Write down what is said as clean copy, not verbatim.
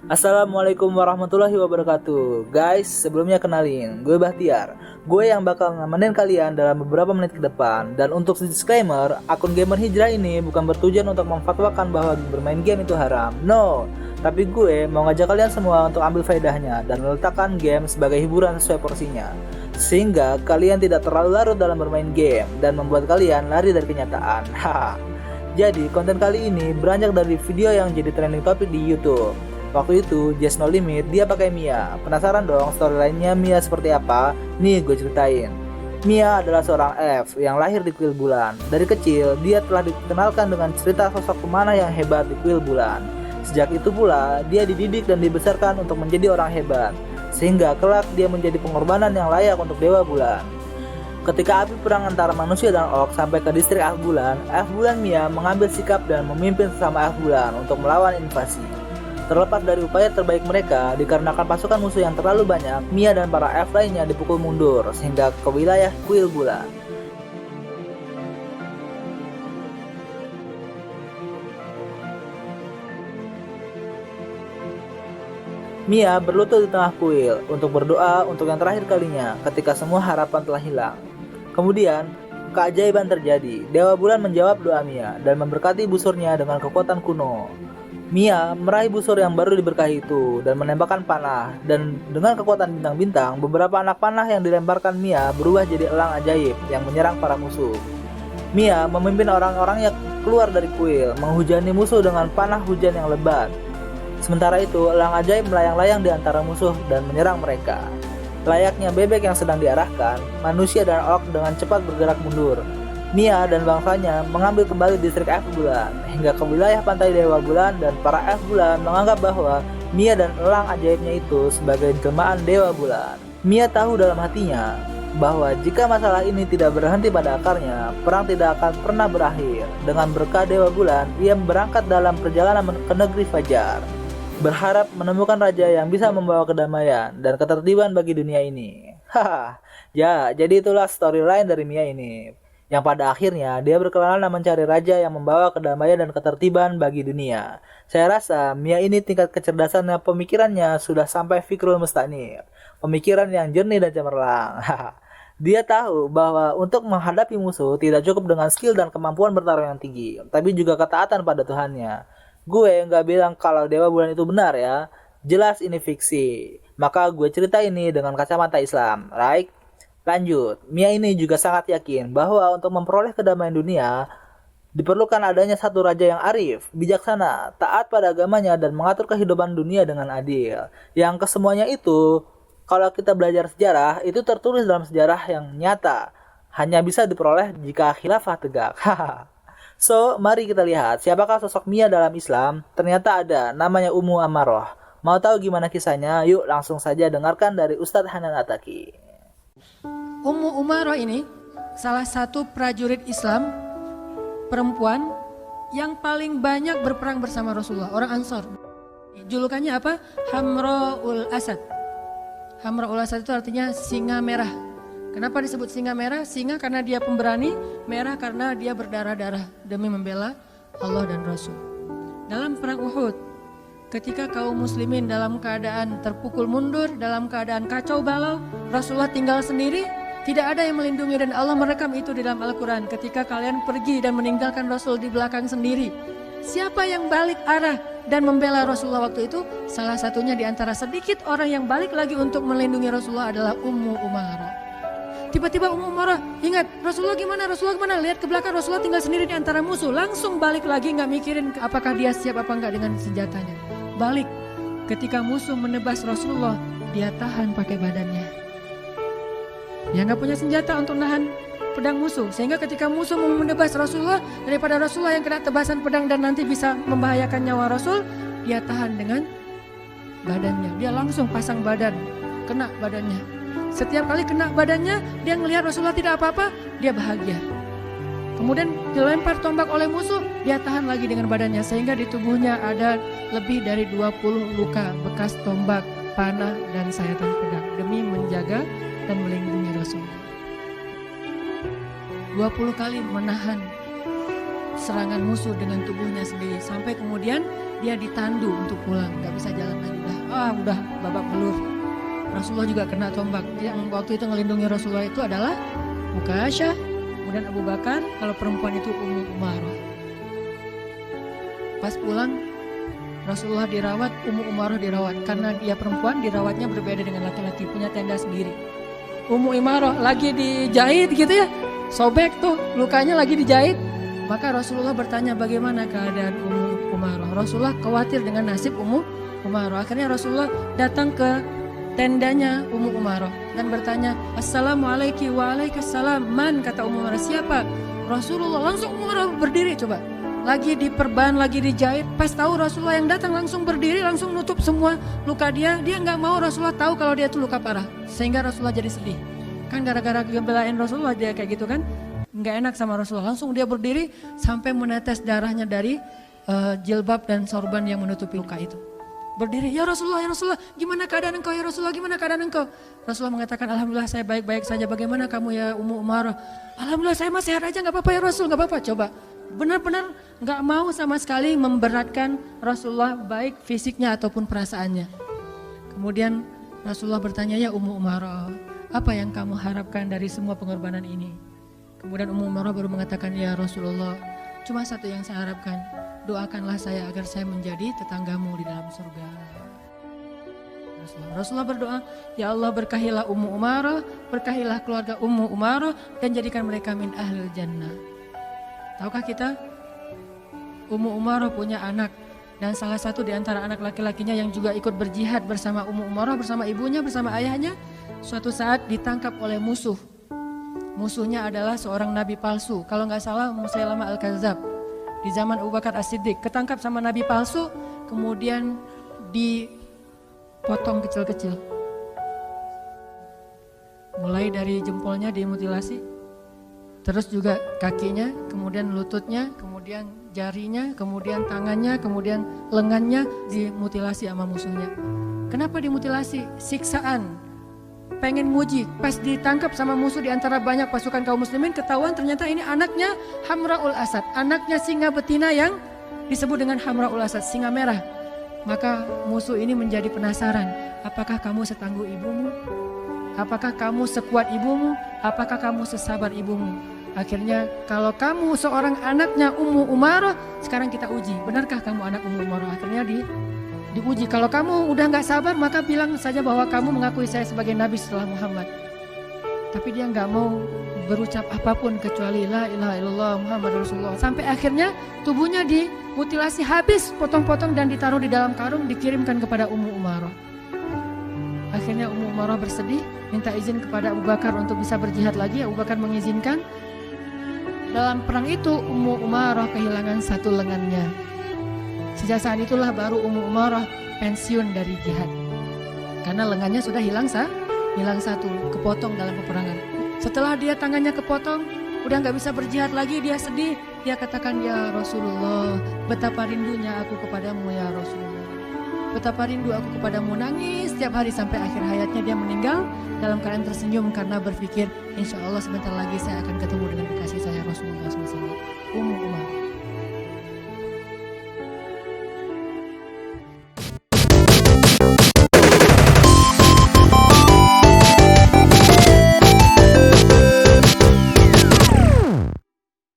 Assalamualaikum warahmatullahi wabarakatuh. Guys, sebelumnya kenalin, gue Bahtiar. Gue yang bakal nemenin kalian dalam beberapa menit ke depan. Dan untuk disclaimer, akun Gamer Hijrah ini bukan bertujuan untuk memfatwakan bahwa bermain game itu haram. No, tapi gue mau ngajak kalian semua untuk ambil faedahnya dan meletakkan game sebagai hiburan sesuai porsinya. Sehingga kalian tidak terlalu larut dalam bermain game dan membuat kalian lari dari kenyataan. Haha. Jadi konten kali ini beranjak dari video yang jadi trending topik di YouTube. Waktu itu, Just No Limit, dia pakai Mia. Penasaran dong storyline-nya Mia seperti apa? Nih gue ceritain. Mia adalah seorang elf yang lahir di kuil bulan. Dari kecil, dia telah dikenalkan dengan cerita sosok pemanah yang hebat di kuil bulan. Sejak itu pula, dia dididik dan dibesarkan untuk menjadi orang hebat. Sehingga kelak dia menjadi pengorbanan yang layak untuk Dewa Bulan. Ketika api perang antara manusia dan orc sampai ke distrik elf bulan Mia mengambil sikap dan memimpin sesama elf bulan untuk melawan invasi. Terlepas dari upaya terbaik mereka, dikarenakan pasukan musuh yang terlalu banyak, Mia dan para elf lainnya dipukul mundur sehingga ke wilayah kuil bulan. Mia berlutut di tengah kuil untuk berdoa untuk yang terakhir kalinya ketika semua harapan telah hilang. Kemudian, keajaiban terjadi. Dewa Bulan menjawab doa Mia dan memberkati busurnya dengan kekuatan kuno. Mia meraih busur yang baru diberkahi itu dan menembakkan panah, dan dengan kekuatan bintang-bintang, beberapa anak panah yang dilemparkan Mia berubah jadi elang ajaib yang menyerang para musuh. Mia memimpin orang-orangnya keluar dari kuil, menghujani musuh dengan panah hujan yang lebat. Sementara itu, elang ajaib melayang-layang di antara musuh dan menyerang mereka. Layaknya bebek yang sedang diarahkan, manusia dan orc dengan cepat bergerak mundur. Mia dan bangsanya mengambil kembali distrik elf bulan hingga ke wilayah pantai Dewa Bulan, dan para elf bulan menganggap bahwa Mia dan elang ajaibnya itu sebagai jelmaan Dewa Bulan. Mia tahu dalam hatinya bahwa jika masalah ini tidak berhenti pada akarnya, perang tidak akan pernah berakhir. Dengan berkah Dewa Bulan, ia berangkat dalam perjalanan ke negeri Fajar, berharap menemukan raja yang bisa membawa kedamaian dan ketertiban bagi dunia ini. Haha, ya, jadi itulah storyline dari Mia ini, yang pada akhirnya dia berkelana mencari raja yang membawa kedamaian dan ketertiban bagi dunia. Saya rasa Mia ini tingkat kecerdasannya, pemikirannya sudah sampai fikrul mustanir, pemikiran yang jernih dan cemerlang. Dia tahu bahwa untuk menghadapi musuh tidak cukup dengan skill dan kemampuan bertarung yang tinggi, tapi juga ketaatan pada Tuhannya. Gue nggak bilang kalau Dewa Bulan itu benar ya, jelas ini fiksi. Maka gue cerita ini dengan kacamata Islam, right? Lanjut, Mia ini juga sangat yakin bahwa untuk memperoleh kedamaian dunia diperlukan adanya satu raja yang arif, bijaksana, taat pada agamanya, dan mengatur kehidupan dunia dengan adil. Yang kesemuanya itu, kalau kita belajar sejarah, itu tertulis dalam sejarah yang nyata, hanya bisa diperoleh jika khilafah tegak. So, mari kita lihat siapakah sosok Mia dalam Islam. Ternyata ada, namanya Ummu Ammaroh. Mau tahu gimana kisahnya? Yuk langsung saja dengarkan dari Ustadz Hanan Attaqi. Ummu Umaroh ini salah satu prajurit Islam perempuan yang paling banyak berperang bersama Rasulullah, orang Ansor. Julukannya apa? Hamraul Asad. Hamraul Asad itu artinya singa merah. Kenapa disebut singa merah? Singa karena dia pemberani, merah karena dia berdarah-darah demi membela Allah dan Rasul. Dalam perang Uhud, ketika kaum muslimin dalam keadaan terpukul mundur, dalam keadaan kacau balau, Rasulullah tinggal sendiri, tidak ada yang melindungi, dan Allah merekam itu di dalam Al-Quran. Ketika kalian pergi dan meninggalkan Rasul di belakang sendiri, siapa yang balik arah dan membela Rasulullah waktu itu? Salah satunya di antara sedikit orang yang balik lagi untuk melindungi Rasulullah adalah Ummu Umaroh. Tiba-tiba Ummu Umaroh ingat, Rasulullah gimana? Lihat ke belakang, Rasulullah tinggal sendiri di antara musuh. Langsung balik lagi, gak mikirin apakah dia siap apa enggak dengan senjatanya. Balik, ketika musuh menebas Rasulullah, dia tahan pakai badannya. Dia nggak punya senjata untuk nahan pedang musuh, sehingga ketika musuh mau menebas Rasulullah, daripada Rasulullah yang kena tebasan pedang dan nanti bisa membahayakan nyawa Rasul, dia tahan dengan badannya. Dia langsung pasang badan, kena badannya. Setiap kali kena badannya, dia ngelihat Rasulullah tidak apa-apa, dia bahagia. Kemudian dilempar tombak oleh musuh, dia tahan lagi dengan badannya, sehingga di tubuhnya ada lebih dari 20 luka bekas tombak, panah, dan sayatan pedang demi menjaga dan melindungi Rasulullah. 20 kali menahan serangan musuh dengan tubuhnya sendiri, sampai kemudian dia ditandu untuk pulang, nggak bisa jalan lagi, udah babak belur. Rasulullah juga kena tombak. Yang waktu itu ngelindungi Rasulullah itu adalah Ukasyah, kemudian Abu Bakar, kalau perempuan itu Ummu Umarah. Pas pulang Rasulullah dirawat, Ummu Umarah dirawat. Karena dia perempuan, dirawatnya berbeda dengan laki-laki, punya tenda sendiri. Ummu Umarah lagi dijahit gitu ya, sobek tuh, lukanya lagi dijahit. Maka Rasulullah bertanya bagaimana keadaan Ummu Umarah. Rasulullah khawatir dengan nasib Ummu Umarah. Akhirnya Rasulullah datang ke tendanya Ummu Umarah dan bertanya, Assalamualaikum, waalaikumsalam. Man, kata Ummu Umarah, siapa? Rasulullah. Langsung Ummu Umarah berdiri, coba. Lagi diperban, lagi dijahit. Pas tahu Rasulullah yang datang, langsung berdiri, langsung nutup semua luka dia. Dia nggak mau Rasulullah tahu kalau dia itu luka parah. Sehingga Rasulullah jadi sedih. Kan gara-gara gebelain Rasulullah dia kayak gitu kan. Nggak enak sama Rasulullah. Langsung dia berdiri sampai menetes darahnya dari jilbab dan sorban yang menutupi luka itu. Berdiri, ya Rasulullah, gimana keadaan engkau ya Rasulullah, gimana keadaan engkau? Rasulullah mengatakan, alhamdulillah saya baik-baik saja, bagaimana kamu ya Ummu Umarah? Alhamdulillah saya masih sehat aja, gak apa-apa ya Rasul, gak apa-apa. Coba, benar-benar gak mau sama sekali memberatkan Rasulullah baik fisiknya ataupun perasaannya. Kemudian Rasulullah bertanya, ya Ummu Umarah, apa yang kamu harapkan dari semua pengorbanan ini? Kemudian Ummu Umarah baru mengatakan, ya Rasulullah, cuma satu yang saya harapkan, doakanlah saya agar saya menjadi tetanggamu di dalam surga. Rasulullah berdoa, ya Allah berkahilah Ummu Umarah, berkahilah keluarga Ummu Umarah dan jadikan mereka min ahlil jannah. Tahukah kita, Ummu Umarah punya anak dan salah satu di antara anak laki-lakinya yang juga ikut berjihad bersama Ummu Umarah, bersama ibunya, bersama ayahnya, suatu saat ditangkap oleh musuh. Musuhnya adalah seorang nabi palsu, kalau nggak salah Musailamah Al-Kadzab. Di zaman Abu Bakar As-Siddiq, ketangkap sama nabi palsu, kemudian dipotong kecil-kecil. Mulai dari jempolnya dimutilasi, terus juga kakinya, kemudian lututnya, kemudian jarinya, kemudian tangannya, kemudian lengannya dimutilasi sama musuhnya. Kenapa dimutilasi? Siksaan. Pengen nguji, pas ditangkap sama musuh di antara banyak pasukan kaum muslimin, ketahuan ternyata ini anaknya Hamraul Asad, anaknya singa betina yang disebut dengan Hamraul Asad, singa merah. Maka musuh ini menjadi penasaran, apakah kamu setangguh ibumu? Apakah kamu sekuat ibumu? Apakah kamu sesabar ibumu? Akhirnya kalau kamu seorang anaknya Ummu Umarah, sekarang kita uji, benarkah kamu anak Ummu Umarah? Akhirnya diuji. Kalau kamu udah nggak sabar, maka bilang saja bahwa kamu mengakui saya sebagai Nabi setelah Muhammad. Tapi dia nggak mau berucap apapun kecuali La ilaha illallah Muhammad Rasulullah. Sampai akhirnya tubuhnya dimutilasi habis, potong-potong dan ditaruh di dalam karung, dikirimkan kepada Ummu Umarah. Akhirnya Ummu Umarah bersedih, minta izin kepada Abu Bakar untuk bisa berjihad lagi. Abu Bakar mengizinkan. Dalam perang itu Ummu Umarah kehilangan satu lengannya. Sejak saat itulah baru Ummu Umarah pensiun dari jihad. Karena lengannya sudah hilang satu, kepotong dalam peperangan. Setelah dia tangannya kepotong, udah gak bisa berjihad lagi, dia sedih. Dia katakan, ya Rasulullah, betapa rindunya aku kepadamu ya Rasulullah. Betapa rindu aku kepadamu, nangis setiap hari sampai akhir hayatnya. Dia meninggal dalam keadaan tersenyum karena berpikir, insya Allah sebentar lagi saya akan ketemu dengan kekasih saya Rasulullah SAW. Ummu Umarah.